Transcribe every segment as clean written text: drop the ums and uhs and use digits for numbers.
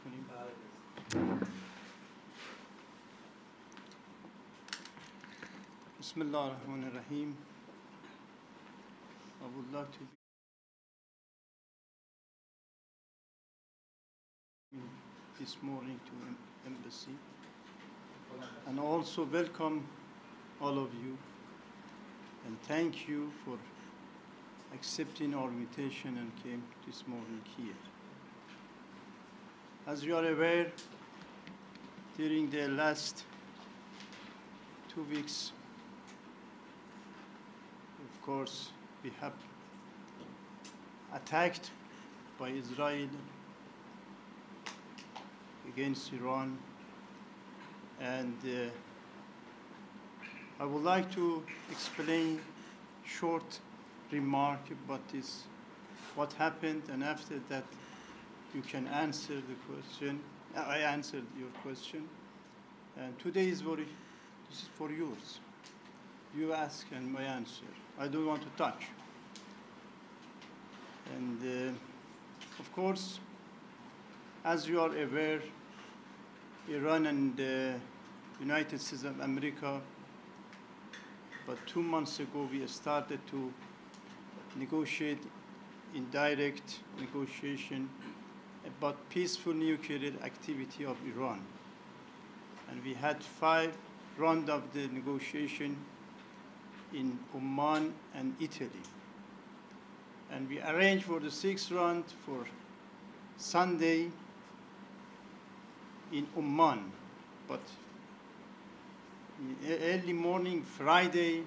کنیم. بسم الله الرحمن الرحیم. I would like to be this morning to embassy and also welcome all of you and thank you for accepting our invitation and came this morning here. As you are aware, during the last 2 weeks, of course, we have attacked by Israel against Iran, and I would like to explain short remark about this, what happened, and after that you can answer the question. I answered your question, and today is this is for yours. You ask and my answer. I don't want to touch. And of course, as you are aware, Iran and the United States of America, about 2 months ago, we started to negotiate indirect negotiation about peaceful nuclear activity of Iran. And we had 5 rounds of the negotiation in Oman and Italy. And we arranged for the 6th round for Sunday in Oman. But in early morning, Friday,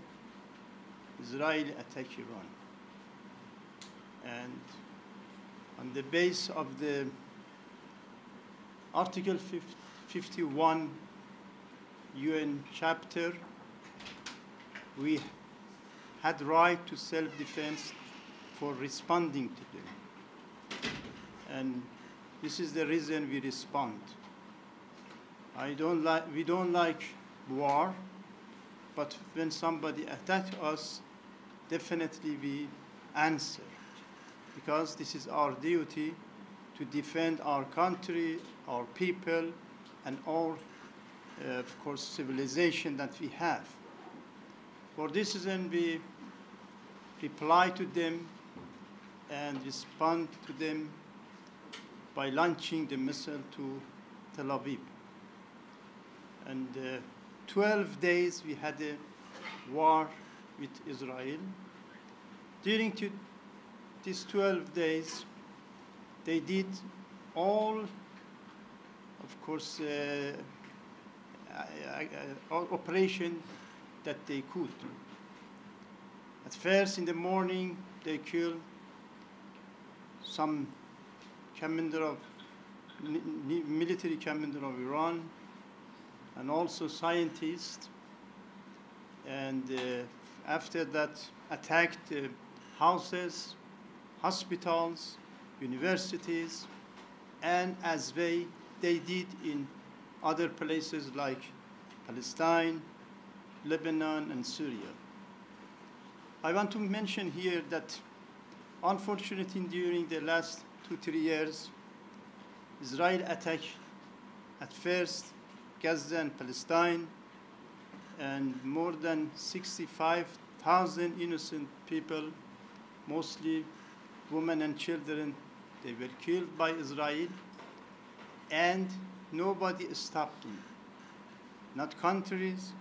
Israel attacked Iran. And on the base of the Article 51 UN chapter, we had right to self-defense for responding to them. And this is the reason we respond. We don't like war, but when somebody attacks us, definitely we answer, because this is our duty to defend our country, our people, and all, of course, civilization that we have. For this reason, we reply to them and respond to them by launching the missile to Tel Aviv. And 12 days we had a war with Israel. During these 12 days, they did all, of course, operation that they could. At first, in the morning, they killed some military commander of Iran, and also scientists. And after that, attacked houses, hospitals, universities, and as they did in other places like Palestine, Lebanon, and Syria. I want to mention here that, unfortunately, during the last 2-3 years, Israel attacked at first Gaza and Palestine, and more than 65,000 innocent people, mostly women and children, they were killed by Israel, and nobody stopped them. Not countries,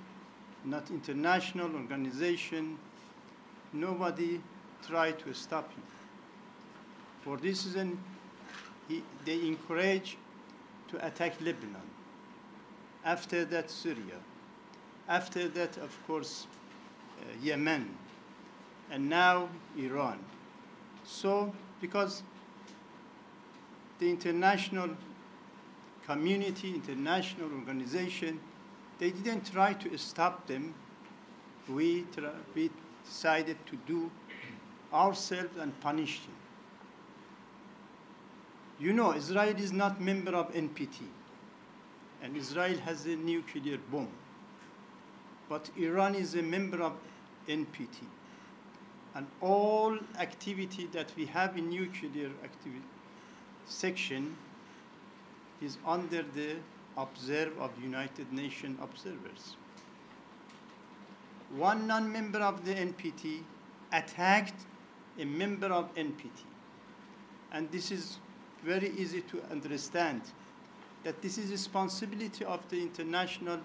not international organization, nobody tried to stop him. For this reason, they encouraged to attack Lebanon. After that, Syria. After that, of course, Yemen. And now, Iran. So, because the international community, international organization, they didn't try to stop them, we decided to do ourselves and punish them. You know, Israel is not member of NPT, and Israel has a nuclear bomb. But Iran is a member of NPT. And all activity that we have in nuclear activity section, is under the observe of United Nations observers. One non-member of the NPT attacked a member of NPT. And this is very easy to understand, that this is responsibility of the International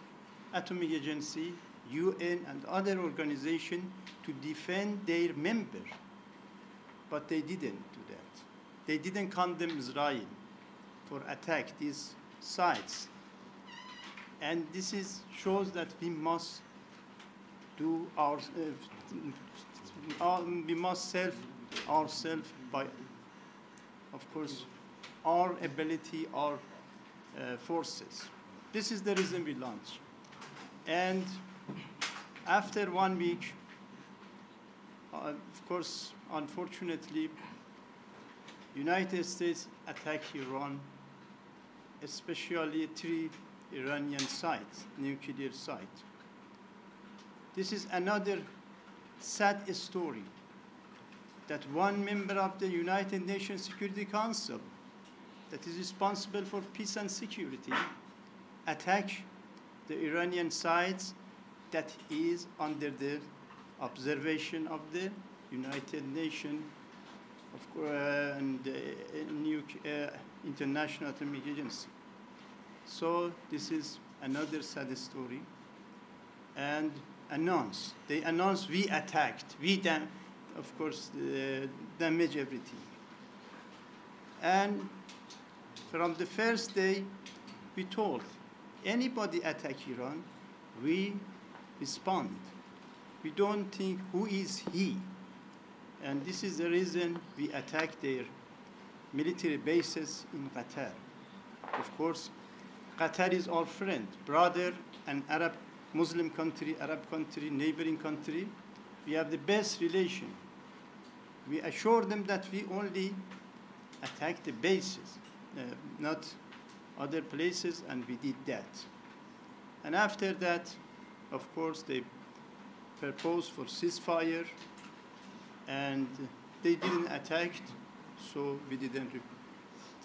Atomic Agency, UN, and other organizations to defend their member. But they didn't do that. They didn't condemn Israel for attack these sites. And this shows that we must do we must serve ourselves by, of course, our ability, our forces. This is the reason we launched. And after 1 week, of course, unfortunately, United States attacked Iran, especially 3 Iranian sites, nuclear sites. This is another sad story, that one member of the United Nations Security Council that is responsible for peace and security attack the Iranian sites that is under the observation of the United Nations and the International Atomic Agency. So this is another sad story. And they announced we attacked, of course, damage everything. And from the first day, we told anybody attack Iran, we respond. We don't think who is he. And this is the reason we attack their military bases in Qatar. Of course, Qatar is our friend, brother, and Arab Muslim country, Arab country, neighboring country. We have the best relation. We assure them that we only attack the bases, not other places, and we did that. And after that, of course, they proposed for ceasefire, and they didn't attack, so we didn't,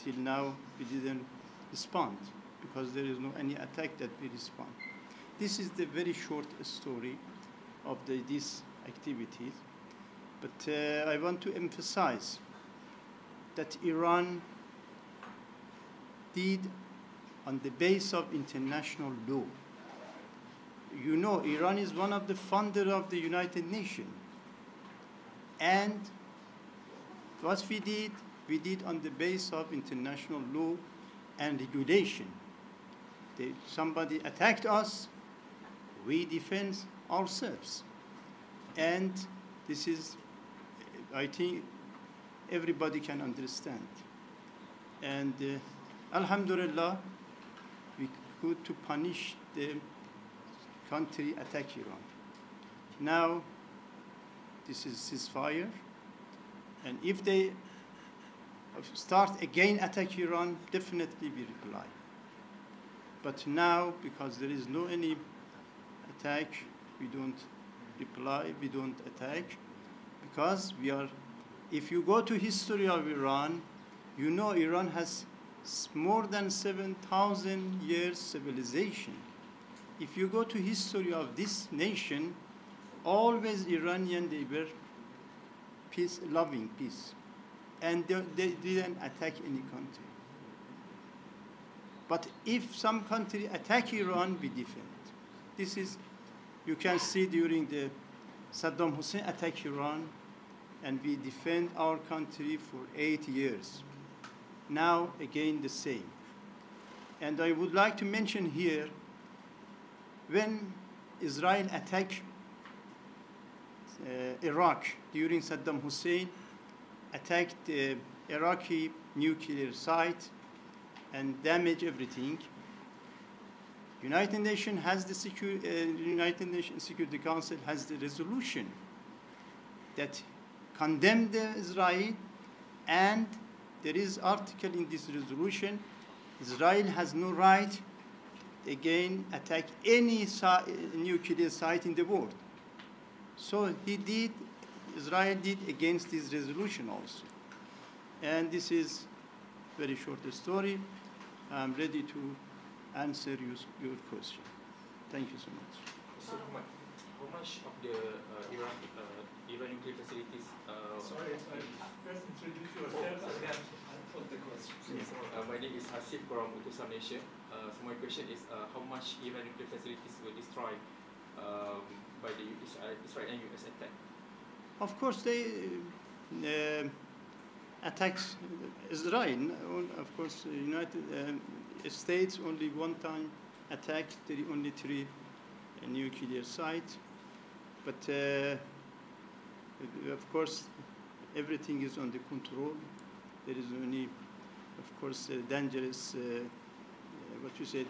till now, we didn't respond, because there is no any attack that we respond. This is the very short story of these activities. But I want to emphasize that Iran did on the base of international law. You know, Iran is one of the founders of the United Nations. And what we did on the base of international law and regulation. Somebody attacked us, we defend ourselves. And this is, I think, everybody can understand. And Alhamdulillah, we could to punish the country attack Iran. Now, this is ceasefire. And if they start again attack Iran, definitely we reply. But now, because there is no any attack, we don't reply, we don't attack, because we are, if you go to history of Iran, you know Iran has more than 7,000 years civilization. If you go to history of this nation, always Iranian, they were peace, loving peace. And they didn't attack any country. But if some country attack Iran, we defend. This is, you can see during the Saddam Hussein attack Iran, and we defend our country for 8 years. Now, again, the same. And I would like to mention here, when Israel attacked Iraq during Saddam Hussein, attacked the Iraqi nuclear site and damaged everything, United Nations has the United Nations Security Council has the resolution that condemned Israel, and there is article in this resolution, Israel has no right again attack any nuclear site in the world. So Israel did against this resolution also. And this is very short story. I'm ready to answer your question. Thank you so much. So how much of the Iran nuclear facilities? Sorry, first introduce yourself and then put the question. Yeah. My name is Hasif from Utusan Malaysia. So my question is, how much Iran nuclear facilities were destroyed by the Israel and US attack? Of course, they attacked Israel. Of course, United States only one time attacked only 3 nuclear sites. But of course, everything is under control. There is only, of course, dangerous, what you said,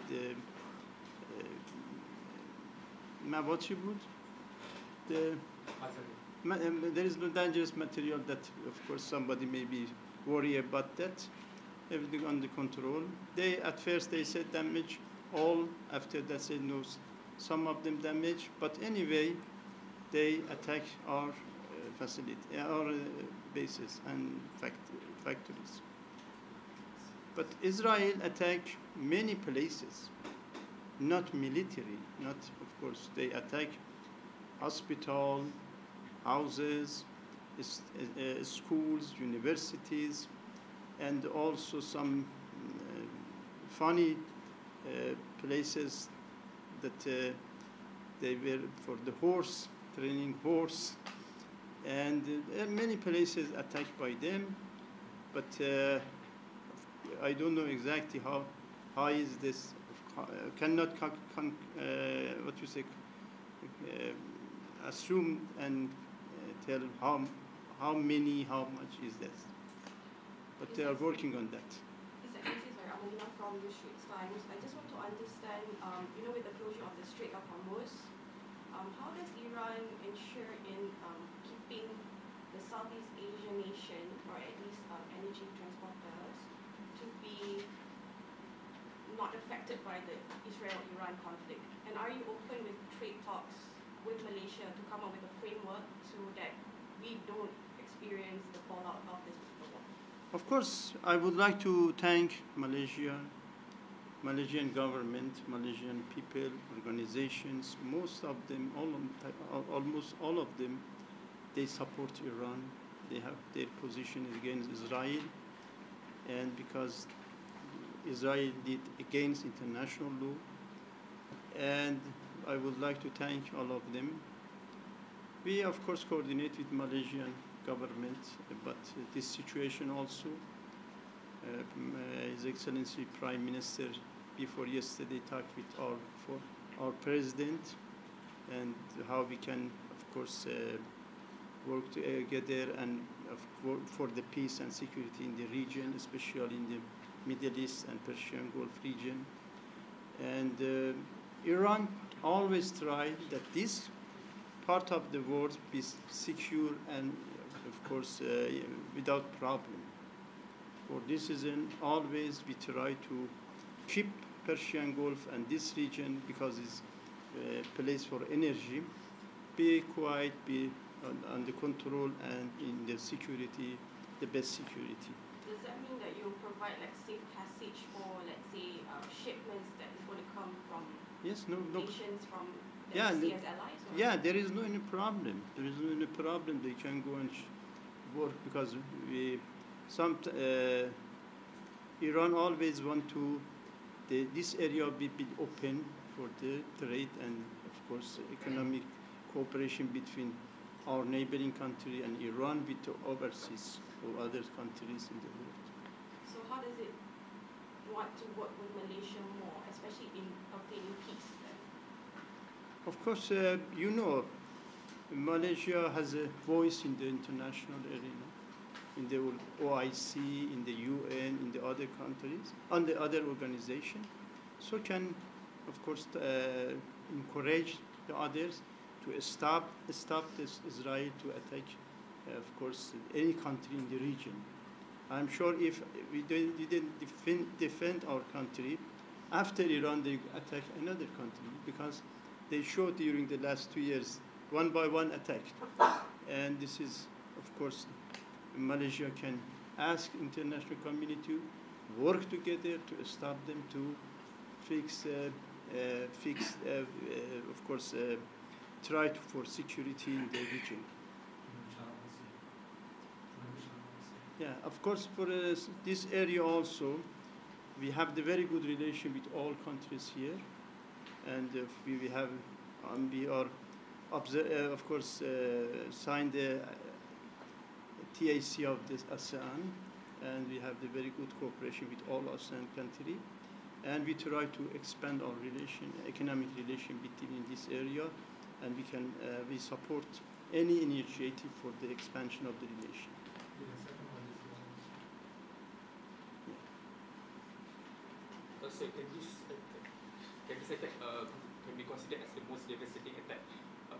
what you would? There is no dangerous material that, of course, somebody may be worried about that. Everything under control. At first they said damage all. After that said no, some of them damage. But anyway, they attack our facility, our bases and factories. But Israel attack many places, not military. Not, of course, they attack hospital, houses, schools, universities, and also some funny places that they were for the horse, training horse, and many places attacked by them. But I don't know exactly how is this. Cannot what you say assume and tell how many, how much is this. But they are working on that. Sorry, Amalina from the Straits Times. I just want to understand, with the closure of the Strait of Hormuz, how does Iran ensure in keeping the Southeast Asian nation, or at least energy transporters, to be not affected by the Israel-Iran conflict? And are you open with trade talks with Malaysia to come up with a framework so that we don't experience the fallout of this war? Of course, I would like to thank Malaysian government, Malaysian people, organizations. Most of them, almost all of them, they support Iran. They have their position against Israel, and because Israel did against international law, and I would like to thank all of them. We, of course, coordinate with Malaysian government, but this situation also, His Excellency Prime Minister, before yesterday, talked with our president, and how we can, of course, work together and for the peace and security in the region, especially in the Middle East and Persian Gulf region. And Iran always tried that this part of the world be secure and, of course, without problem. For this reason, always we try to keep Persian Gulf and this region, because it's a place for energy, be quiet, be under control, and in the security, the best security. Does that mean that you provide like safe passage for, let's say, shipments that is going to come from nations from that we see as allies? Or? Yeah, there is no any problem. There is no any problem. They can go and work, because Iran always want to this area be open for the trade and, of course, economic cooperation between our neighboring country and Iran with the overseas or other countries in the world. So how does it want to work with Malaysia more, especially in obtaining peace then? Of course, Malaysia has a voice in the international arena, in the OIC, in the UN, in the other countries, and the other organizations. So can, of course, encourage the others to stop this Israel to attack, of course, any country in the region. I'm sure if we didn't defend our country, after Iran they attack another country, because they showed during the last 2 years one by one attack. And this is, of course, Malaysia can ask international community work together to stop them to fix, of course, try to, for security in the region. Yeah, of course, for this area also, we have the very good relation with all countries here, and we have, we are, of course, signed the TAC of this ASEAN, and we have the very good cooperation with all ASEAN countries, and we try to expand our relation, economic relation between this area, and we support any initiative for the expansion of the relation. So can this attack can be considered as the most devastating attack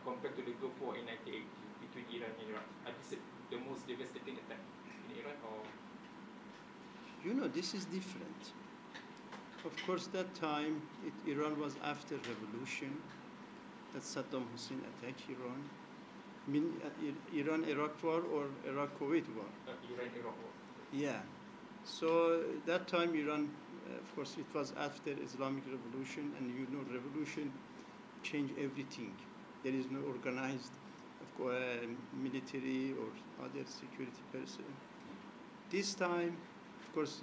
compared to the Gulf War in 1980 between Iran and Iraq? Are this the most devastating attack in Iran, or? You know, this is different. Of course, that time Iran was after revolution. That Saddam Hussein attacked Iran. Iran-Iraq war or Iraq-Kuwait war? Iran-Iraq war. Yeah. So that time Iran, of course, it was after Islamic revolution, and you know, revolution changed everything. There is no organized military or other security person. This time, of course,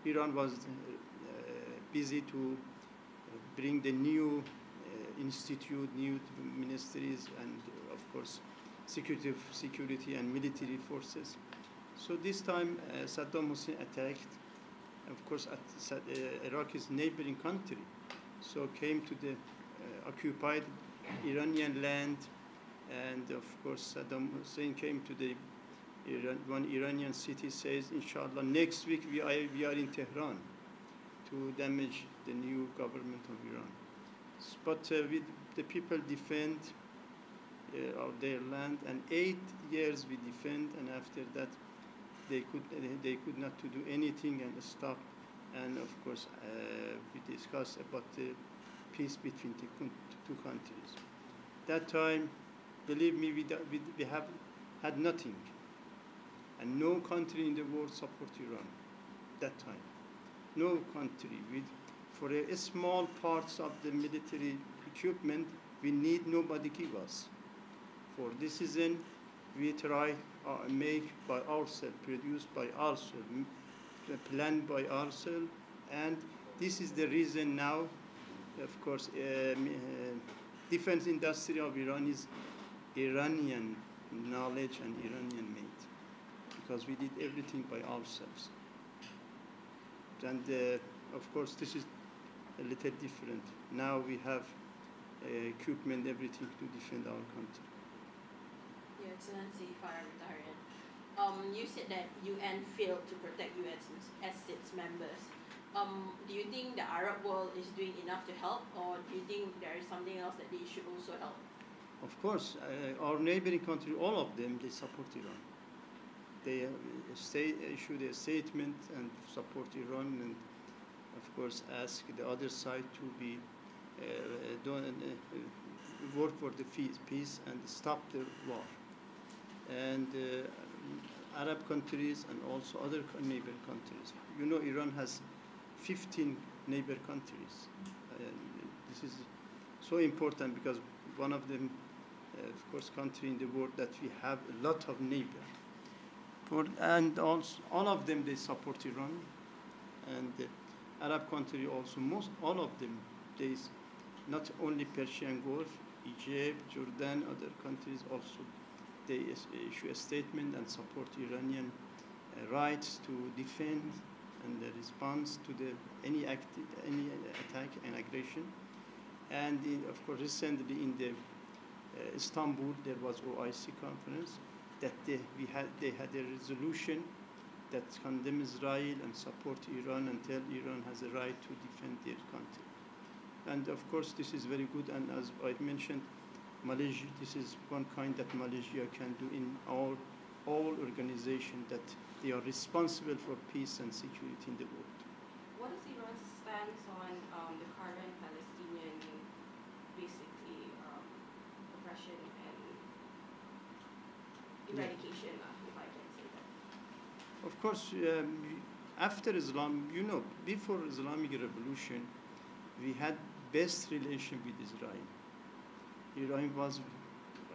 Iran was busy to bring the new institute, new ministries, and of course, security and military forces. So this time, Saddam Hussein attacked, of course, Iraq's neighboring country. So came to the occupied Iranian land, and of course, Saddam Hussein came to the one Iranian city, says, inshallah, next week we are in Tehran to damage the new government of Iran. But the people defend their land, and 8 years we defend, and after that they could not to do anything and stop. And of course we discussed about the peace between the two countries. That time, believe me, we have had nothing, and no country in the world support Iran. That time, no country. For a small parts of the military equipment, we need nobody give us. For this reason, we try make by ourselves, produce by ourselves, planned by ourselves, and this is the reason now, of course, defense industry of Iran is Iranian knowledge and Iranian made, because we did everything by ourselves. And of course, this is a little different. Now we have equipment, everything to defend our country. Your Excellency, Parliamentarian, you said that UN failed to protect US as its members. Do you think the Arab world is doing enough to help, or do you think there is something else that they should also help? Of course, our neighboring country, all of them, they support Iran. They issued a statement and support Iran, and of course ask the other side to be work for the peace and stop the war. And Arab countries and also other neighbor countries. You know, Iran has 15 neighbor countries. This is so important because one of them, of course, country in the world that we have a lot of neighbors. And also, all of them, they support Iran. And the Arab country also, all of them, they not only Persian Gulf, Egypt, Jordan, other countries also, they issue a statement and support Iranian rights to defend and the response to any attack and aggression. And of course, recently in the Istanbul, there was OIC conference that they had a resolution that condemn Israel and support Iran and tell Iran has a right to defend their country. And of course, this is very good. And as I mentioned, Malaysia, this is one kind that Malaysia can do in all organizations that they are responsible for peace and security in the world. What is Iran's stance on the current Palestinian, basically, oppression and eradication, if I can say that? Of course, after Islam, before Islamic Revolution, we had best relation with Israel. Iran was,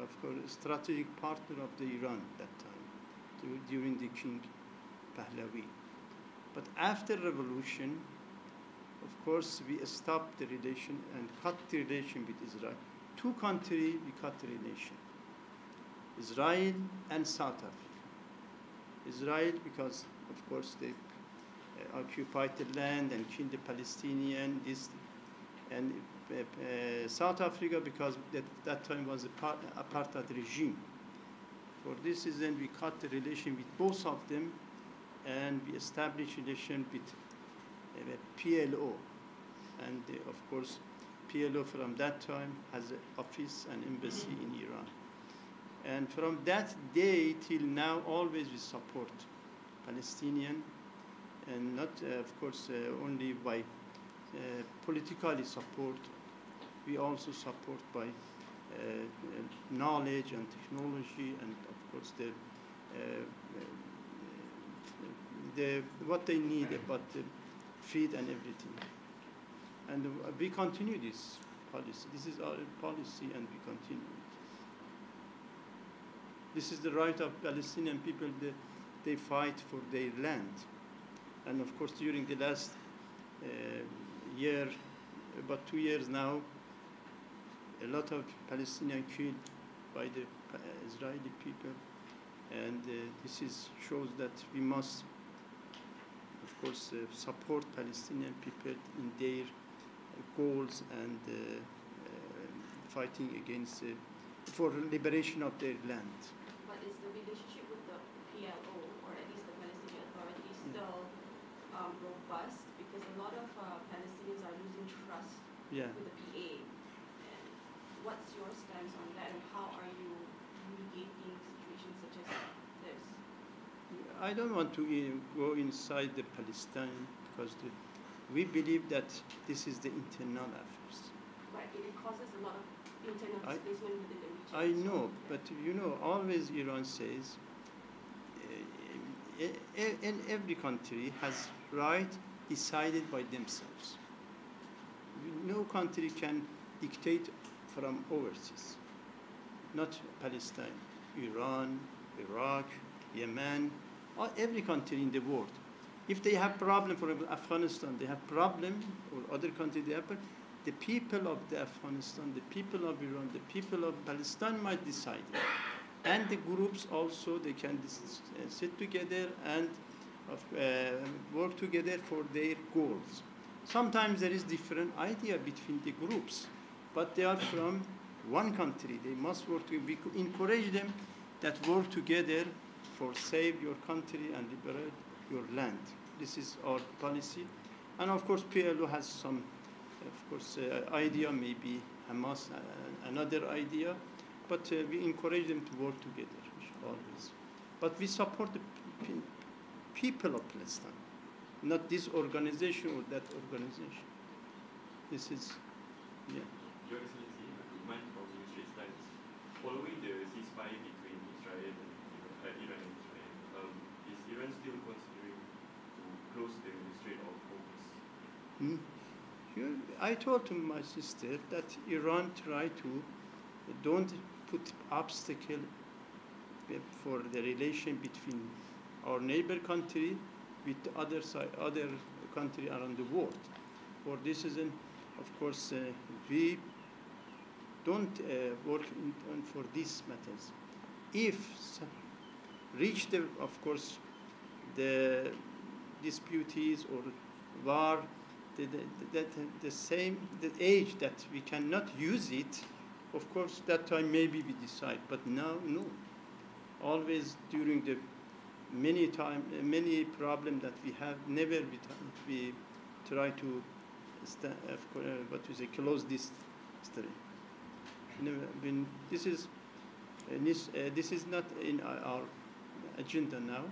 of course, a strategic partner of the Iran that time, during the King Pahlavi. But after revolution, of course, we stopped the relation and cut the relation with Israel. Two countries, we cut the relation. Israel and South Africa. Israel, because, of course, they occupied the land and killed the Palestinian, and South Africa, because that time was an apartheid regime. For this reason, we cut the relation with both of them, and we established relation with PLO. And of course, PLO from that time has an office and embassy in Iran. And from that day till now, always we support Palestinian, and not, of course, only by politically support. We also support by knowledge and technology, and of course what they need about the feed and everything. And we continue this policy. This is our policy, and we continue it. This is the right of Palestinian people. They fight for their land. And of course, during the last year, about 2 years now, a lot of Palestinians killed by the Israeli people. And this shows that we must, of course, support Palestinian people in their goals and fighting against, for liberation of their land. But is the relationship with the PLO, or at least the Palestinian Authority, still robust? Because a lot of Palestinians are losing trust with the PA. And what's your stance on that, and how are you mitigating situations such as this? I don't want to go inside the Palestine, because we believe that this is the internal affairs. Right, it causes a lot of internal displacement within the region. I know, but always Iran says in every country has right decided by themselves. No country can dictate from overseas. Not Palestine, Iran, Iraq, Yemen, or every country in the world. If they have problem, for example, Afghanistan, they have problem, or other countries they have problem, the people of the Afghanistan, the people of Iran, the people of Palestine might decide. And the groups also, they can sit together and work together for their goals. Sometimes there is different idea between the groups, but they are from one country. They must work together. We encourage them that work together for save your country and liberate your land. This is our policy. And of course, PLO has some, of course, idea, maybe Hamas, another idea, but we encourage them to work together, always. But we support the people of Palestine, not this organization or that organization. This is, Your Excellency, Iman from Straits Times. Following the ceasefire between Israel and Iran and Israel, is Iran still considering to close the Strait of Hormuz? I told to my sister that Iran try to don't put obstacle for the relation between our neighbor country with the other country around the world. For this reason, of course, we don't work for these matters. If reach the, of course, the disputes or war, the age that we cannot use it, of course, that time maybe we decide. But now, no. Always during the many problem that we have, never we try to close this story. This is not in our agenda now,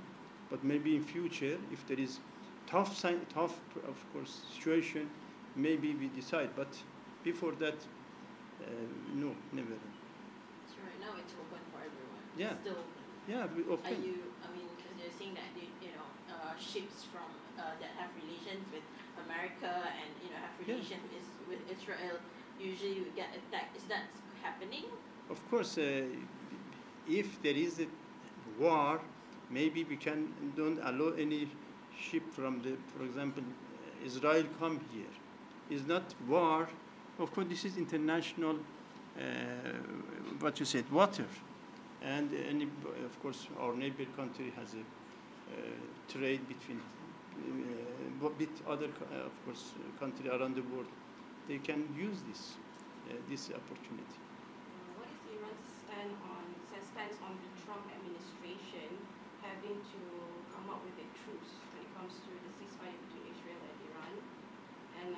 but maybe in future, if there is tough of course situation, maybe we decide. But before that, no, never. So right now it's open for everyone. Yeah. It's still open. Yeah, we open. Are you? I mean, because they're saying that ships from that have relations with America and have relations with Israel usually would get attacked. Is that happening? Of course, if there is a war, maybe we don't allow any ship from for example, Israel come here. It's not war. Of course, this is international, what you said, water. And of course, our neighbor country has a trade between with other, of course, country around the world. They can use this opportunity. What is Iran's stance on the Trump administration having to come up with a truce when it comes to the ceasefire between Israel and Iran? And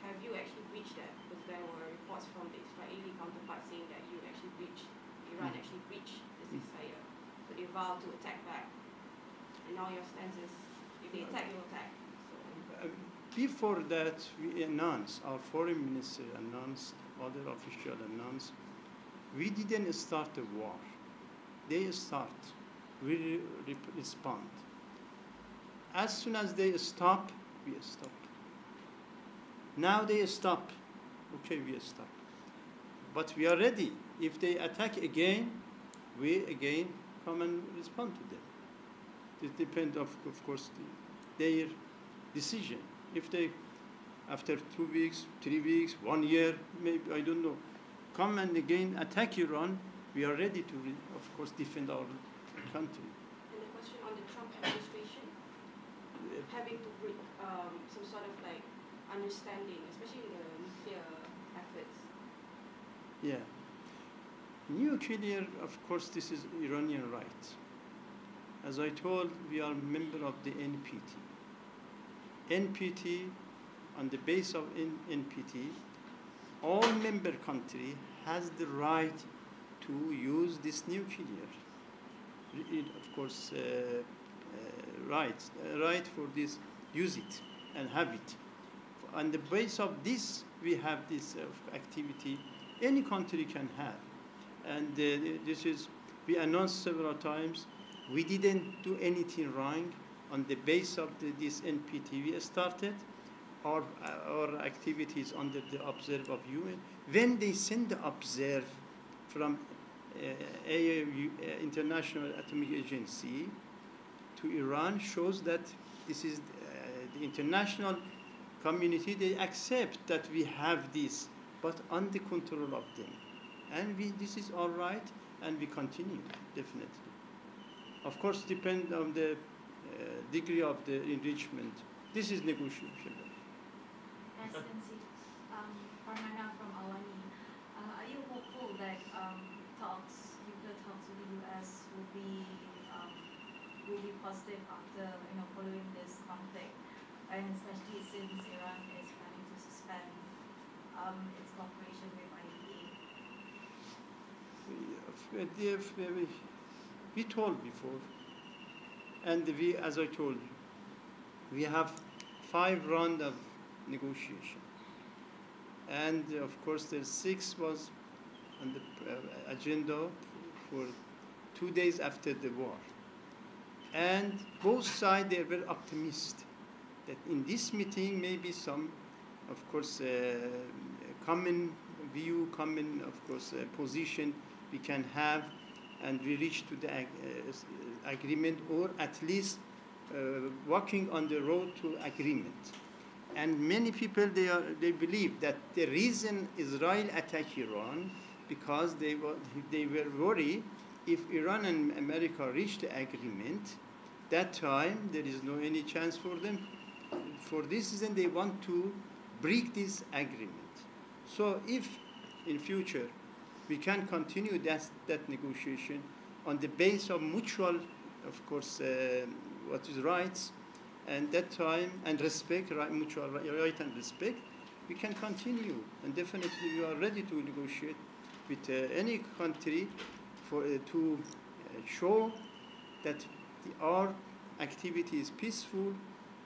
have you actually breached that? Because there were reports from the Israeli counterpart saying that Iran actually breached the ceasefire. So they vowed to attack back. And now your stance is, if they attack, you will attack. So. Before that, we announced, our foreign minister announced, other officials announced, we didn't start a war. They start. We respond. As soon as they stop, we stop. Now they stop. Okay, we stop. But we are ready. If they attack again, we again come and respond to them. It depends, of course, their decision. If they, after 2 weeks, 3 weeks, 1 year, maybe, I don't know, come and again attack Iran, we are ready to, of course, defend our country. And the question on the Trump administration, having to bring some sort of like understanding, especially in the nuclear efforts. Yeah. Nuclear, of course, this is Iranian right. As I told, we are a member of the NPT. NPT, on the base of NPT, all member country has the right to use this nuclear. Of course, right for this, use it and have it. On the base of this, we have this activity any country can have. And this is, we announced several times, we didn't do anything wrong. On the base of this NPT, we started our activities under the observe of UN. When they send the observe from International Atomic Agency to Iran, shows that this is the international community, they accept that we have this, but under control of them. And this is all right, and we continue, definitely. Of course, depend on the degree of the enrichment. This is negotiable. Excellency, Farhana from AWANI. Are you hopeful that nuclear talks with the U.S. will be really positive after following this conflict, and especially since Iran is planning to suspend its cooperation with IAEA? We told before, and as I told you, we have 5 rounds of negotiation, and of course the 6th was on the agenda for 2 days after the war, and both sides they were optimistic that in this meeting maybe some, of course, common view, common, of course, position we can have, and we reach to the agreement, or at least walking on the road to agreement. And many people, they believe that the reason Israel attacked Iran, because they were worried if Iran and America reach the agreement, that time there is no any chance for them. For this reason, they want to break this agreement. So if in future we can continue that negotiation on the base of mutual, of course, what is rights, and that time, and respect, mutual right and respect, we can continue. And definitely we are ready to negotiate with any country to show that our activity is peaceful,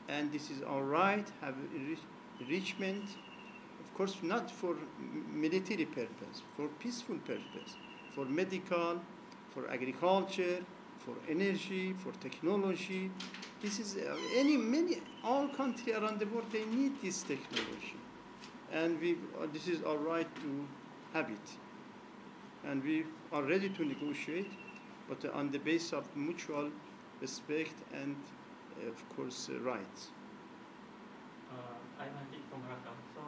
and this is our right, have enrichment, of course not for military purpose, for peaceful purpose, for medical, for agriculture, for energy, for technology. This is all countries around the world, they need this technology. And this is our right to have it. And we are ready to negotiate, but on the basis of mutual respect and, of course, rights. I'm Hantik from Rakam. So,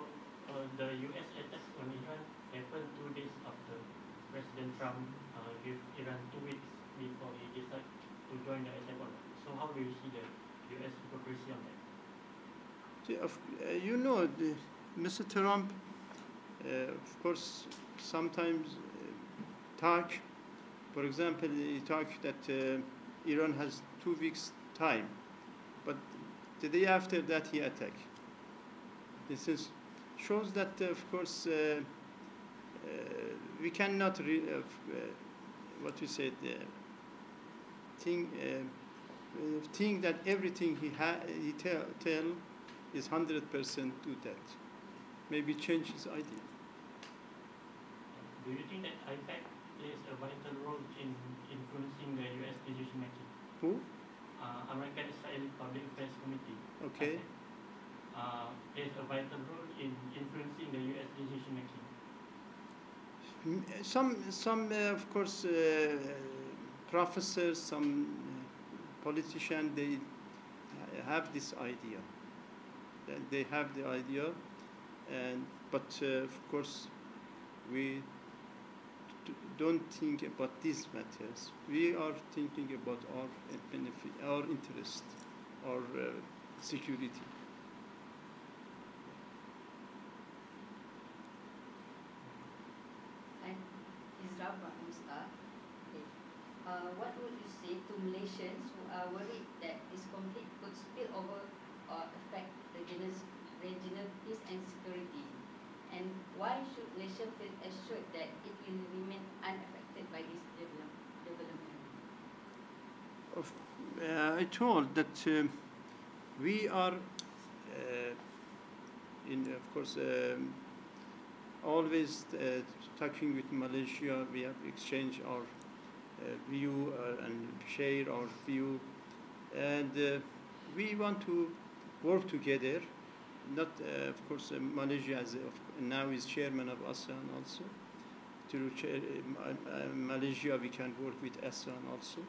the US attack on Iran happened 2 days after President Trump gave Iran 2 weeks before he decided to join the attack on. So, how do you see the US hypocrisy on that? You know, Mr. Trump, of course, sometimes talk. For example, he talked that Iran has 2 weeks time, but the day after that he attacked. This shows that, of course, we cannot what we said think that everything he tell is 100% do that. Maybe change his idea. Do you think that IPAC plays a vital role in influencing the US decision making? Who? American Israeli Public Affairs Committee. Okay. Plays a vital role in influencing the US decision making. Some of course, professors, some politicians, they have this idea. They have the idea, but of course, we don't think about these matters. We are thinking about our benefit, our interest, our security. What would you say to Malaysians who are worried that this conflict could spill over or affect the regional peace and security? And why should Malaysia feel assured that it will remain unaffected by this development? I told that we are, of course, always talking with Malaysia. We have exchanged our view and share our view, and we want to work together. Not, of course, Malaysia now is chairman of ASEAN also. Through Malaysia, we can work with ASEAN also.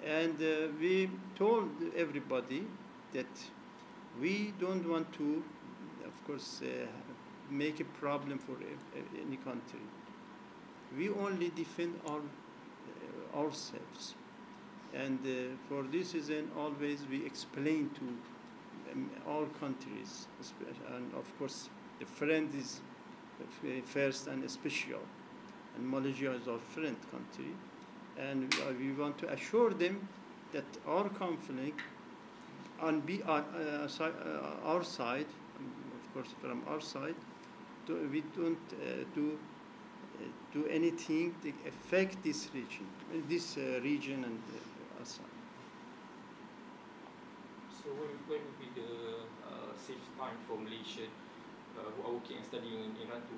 And we told everybody that we don't want to, of course, make a problem for any country. We only defend ourselves. And for this reason, always we explain to all countries, and of course, the friend is first and special. And Malaysia is our friend country. And we want to assure them that our conflict on our side, of course, from our side, we don't do anything to affect this region and us. So when will be the safe time for Malaysian who are working and studying in Iran to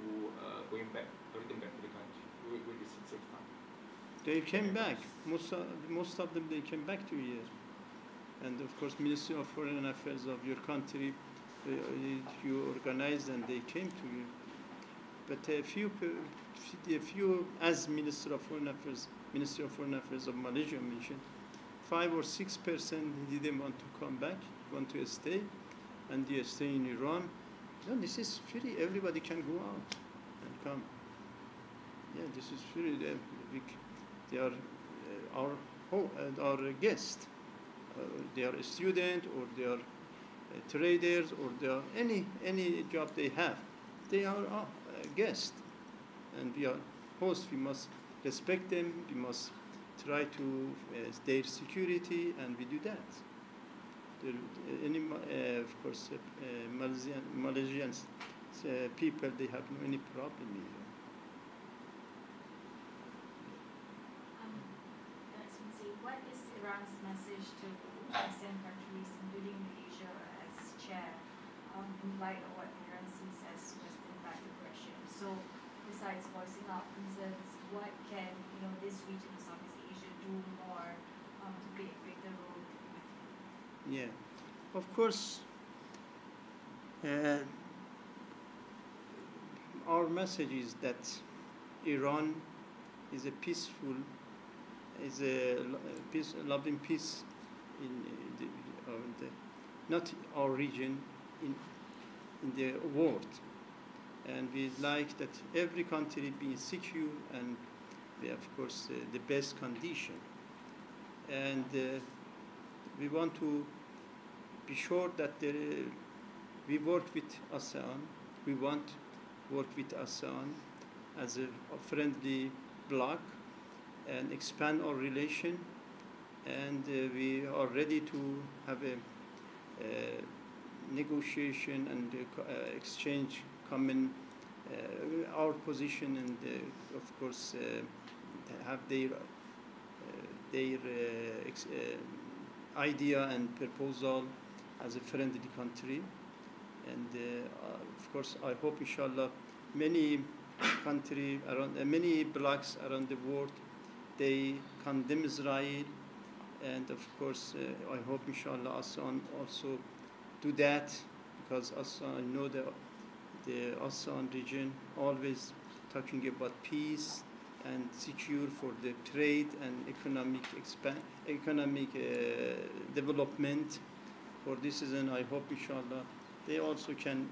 return back to the country? Will be safe time? They came back. Most of them, they came back to here. And of course, Ministry of Foreign Affairs of your country, you organized and they came to you. But a few, as Ministry of Foreign Affairs of Malaysia mentioned, 5 or 6% didn't want to come back, want to stay, and they stay in Iran. No, this is free. Everybody can go out and come. Yeah, this is free. They are our guests. They are a student, or they are traders, or they are any job they have. They are our guests, and we are hosts. We must respect them. We must try to their security, and we do that. Of course, Malaysians people, they have no any problem here. What is Iran's message to ASEAN countries, including Malaysia as chair, in light of what Iran sees as Western-backed aggression? So, besides voicing out concerns, what can this region of Southeast Asia do more to play a greater role diplomatically? Yeah, of course. Our message is that Iran is a peaceful, is a peace, loving peace in not our region, in the world, and we like that every country be secure and be, of course, the best condition, and we want to be sure that we work with ASEAN. We want to work with ASEAN as a friendly bloc and expand our relation. And we are ready to have a negotiation and exchange common our position, and of course have their idea and proposal as a friendly country. And of course, I hope, inshallah, many countries around, many blocs around the world, they condemn Israel, and of course, I hope, inshallah, ASEAN also do that, because ASEAN, I know the ASEAN region always talking about peace and secure for the trade and economic development. For this reason, I hope, inshallah, they also can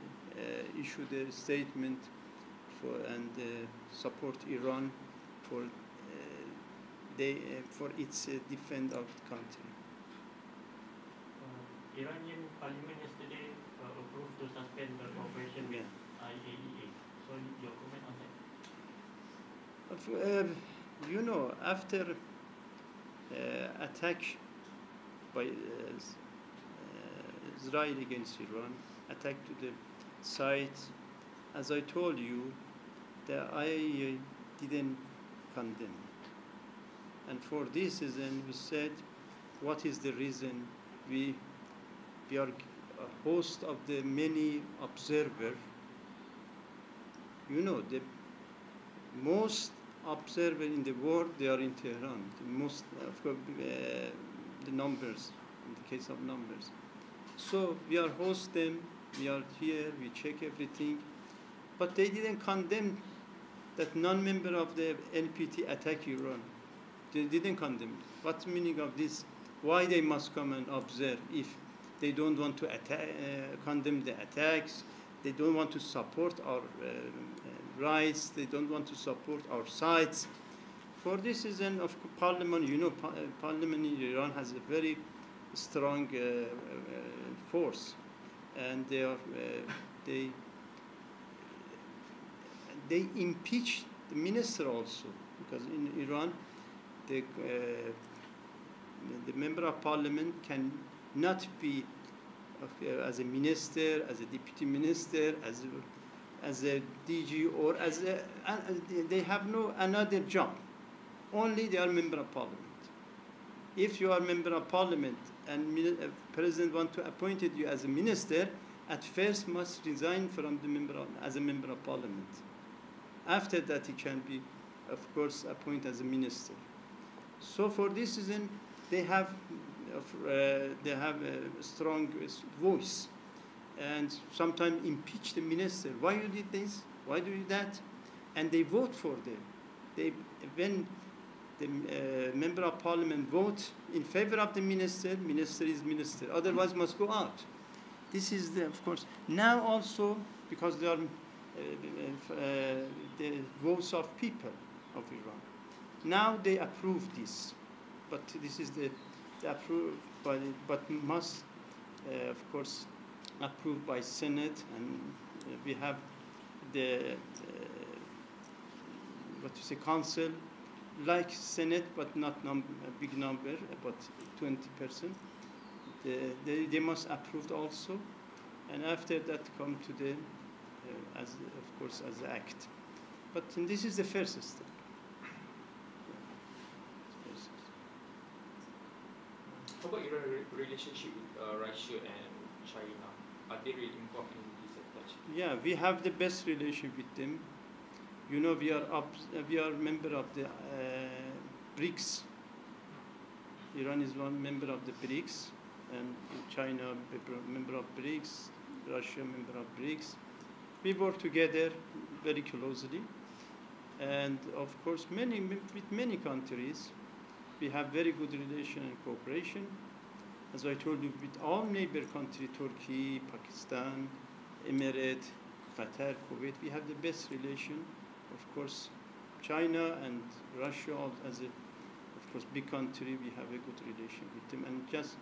issue their statement for and support Iran for for its defense of the country. Iranian parliament yesterday approved to suspend the cooperation with IAEA. So your comment on that? You know, after attack by Israel against Iran, attack to the site, as I told you, the IAEA didn't condemn. And for this reason, we said, what is the reason? We are a host of the many observers. You know, the most observer in the world, they are in Tehran. The most, of course, the numbers, in the case of numbers. So we are host them, we are here, we check everything. But they didn't condemn that non-member of the NPT attack Iran. They didn't condemn. What's the meaning of this? Why they must come and observe if they don't want to condemn the attacks, they don't want to support our rights, they don't want to support our sides. For this reason, of parliament, you know, parliament in Iran has a very strong force, and they impeach the minister also, because in Iran, the member of parliament can not be as a minister, as a deputy minister, as a DG, or as they have no another job. Only they are member of parliament. If you are member of parliament and president want to appoint you as a minister, at first must resign from the as a member of parliament. After that, he can be, of course, appointed as a minister. So for this reason, they have a strong voice, and sometimes impeach the minister. Why you did this? Why do you that? And they vote for them. When the member of parliament vote in favor of the minister, minister is minister. Otherwise, must go out. This is of course now also, because they are the votes of people of Iran. Now they approve this, but this is the approved by, but must of course approved by Senate, and we have the council like Senate, but not a big number, about 20%. They must approve also, and after that come to the as of course as the act. But this is the first step. How about your relationship with Russia and China? Are they really involved in this attach? Yeah, we have the best relationship with them. You know, we are member of the BRICS, Iran is one member of the BRICS, and China member of BRICS, Russia member of BRICS. We work together very closely, and of course, with many countries, we have very good relation and cooperation. As I told you, with all neighbor countries, Turkey, Pakistan, Emirates, Qatar, Kuwait, we have the best relation. Of course, China and Russia, as a, of course, big country, we have a good relation with them. And just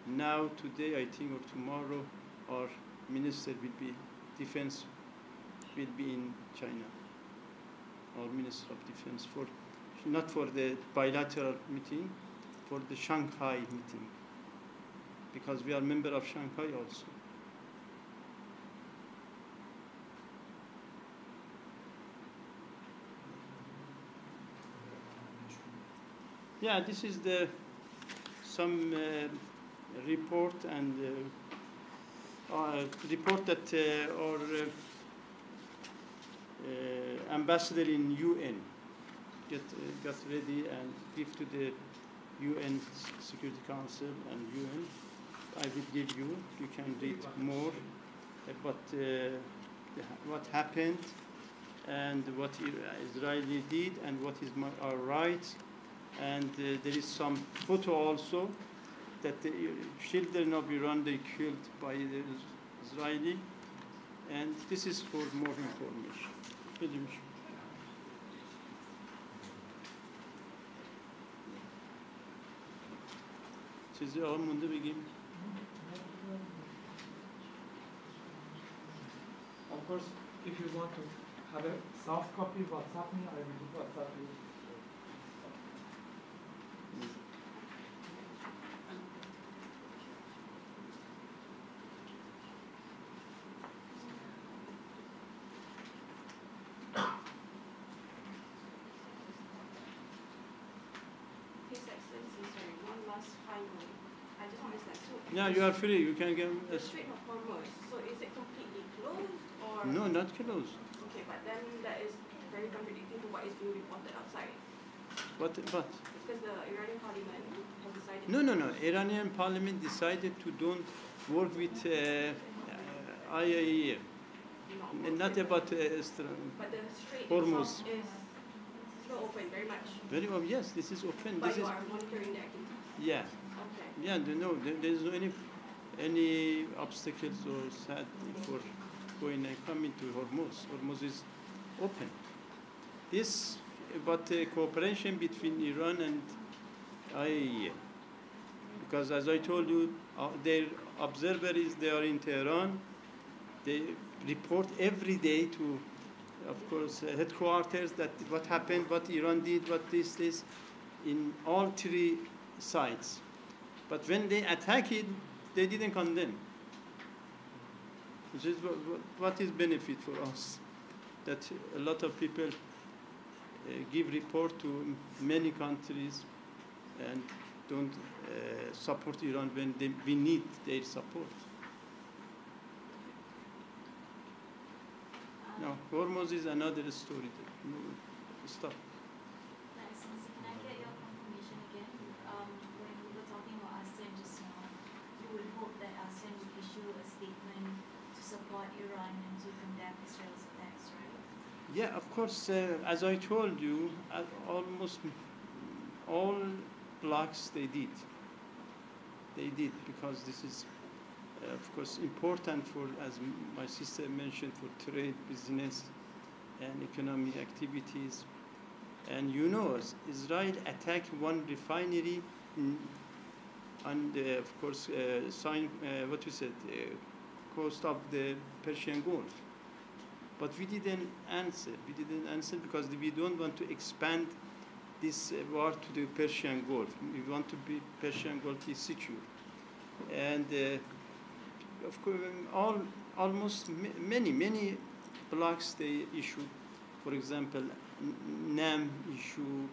now, today, I think, or tomorrow, our minister will be, defense will be in China. Our Minister of Defense, for, not for the bilateral meeting, for the Shanghai meeting, because we are member of Shanghai also. Yeah, this is the some report and report that our ambassador in UN got ready and give to the UN Security Council and UN. I will give you. You can read more about what happened and what Israeli did and what is our rights. And there is some photo also that the children of Iran they killed by the Israeli. And this is for more information. Sizi alımında begin. Of course, if you want to have a soft copy, WhatsApp me, I will WhatsApp you. Yeah, you are free. You can get. The Strait of Hormuz. So is it completely closed or? No, not closed. Okay, but then that is very contradicting to what is being reported outside. What? Because the Iranian parliament has decided. No. Iranian parliament decided to don't work with IAEA. Not about But the Strait Hormuz. itself is still open very much. Very well. Yes, this is open. But This you is. are monitoring the activities. Yeah. Okay. Yeah, there is no any obstacles or sad for going and coming to Hormuz. Hormuz is open. This about cooperation between Iran and IAEA, because as I told you, their observers they are in Tehran. They report every day to, of course, headquarters that what happened, what Iran did, what this in all three sides. But when they attack it, they didn't condemn. Which is what is benefit for us? That a lot of people give report to many countries and don't support Iran when we need their support. Now, Hormuz is another story. Stop. Excellency, can I get your confirmation again? When we were talking about ASEAN just now, you would hope that ASEAN would issue a statement to support Iran and to condemn Israel's attacks, right? Yeah, of course. As I told you, almost all blocs they did. They did because this is, of course, important for, as my sister mentioned, for trade, business, and economic activities. And you know, Israel attacked one refinery on the, of course, coast of the Persian Gulf. But we didn't answer. We didn't answer because we don't want to expand this war to the Persian Gulf. We want to be Persian Gulf is secure. And of course, almost many blocks they issued. For example, NAM issue,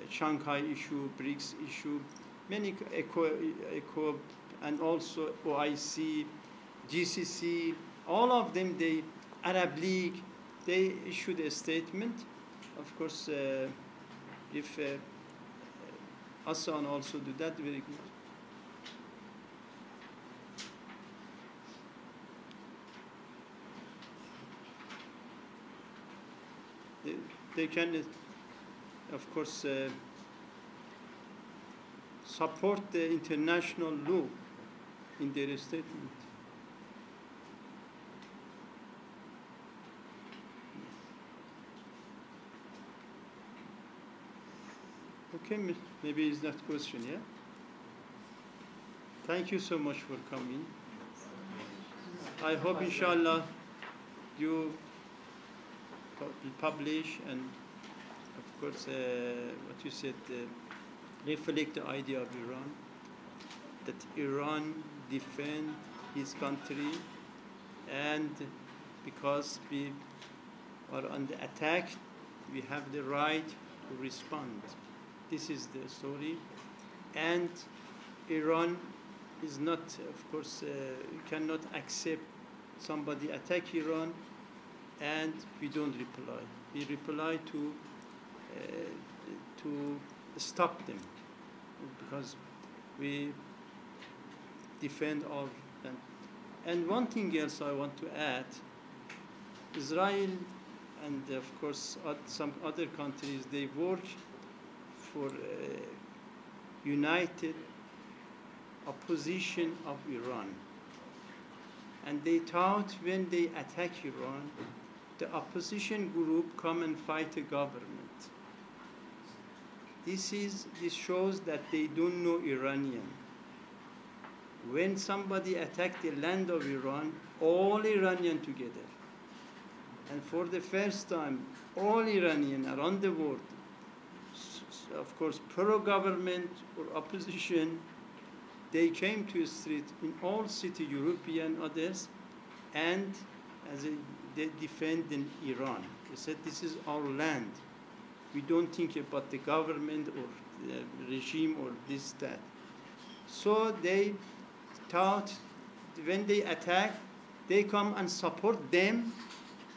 Shanghai issue, BRICS issue, many ECO, and also OIC, GCC, all of them, Arab League, they issued a statement. Of course, if Hassan also do that very good. They can, of course, support the international law in their statement. Okay, maybe it's that question, yeah? Thank you so much for coming. I hope, inshallah, you publish and, of course, what you said, reflect the idea of Iran, that Iran defend his country, and because we are under attack, we have the right to respond. This is the story. And Iran is not, of course, cannot accept somebody attack Iran and we don't reply. We reply to stop them because we defend our land. And one thing else I want to add, Israel and of course some other countries, they work for united opposition of Iran. And they thought when they attack Iran, the opposition group come and fight the government. This shows that they don't know Iranian. When somebody attacked the land of Iran, all Iranian together. And for the first time, all Iranian around the world, of course, pro-government or opposition, they came to the street in all cities, European, others, and they defended Iran. They said, this is our land. We don't think about the government or the regime or this, that. So they thought when they attack, they come and support them,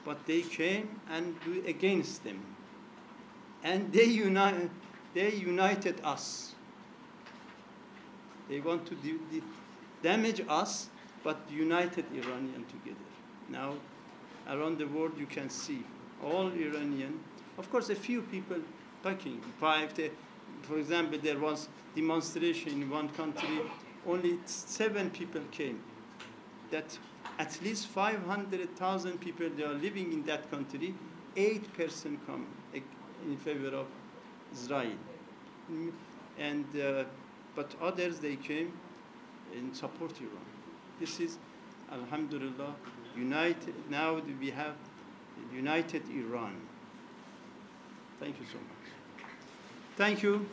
but they came and do against them. And they united us. They want to damage us, but united Iranian together. Now, around the world, you can see all Iranian. Of course, a few people talking. For example, there was demonstration in one country. Only 7 people came. That at least 500,000 people, they are living in that country. 8% come in favor of Israel. And but others, they came in support Iran. This is, alhamdulillah, united. Now we have united Iran. Thank you so much. Thank you.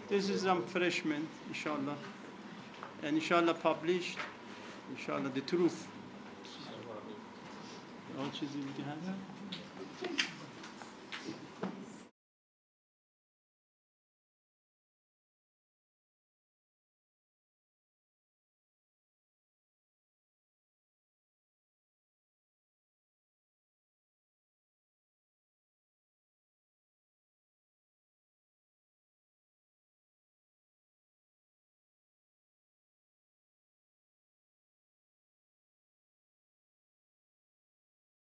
This is some freshman, inshallah. And inshallah published, inshallah, the truth.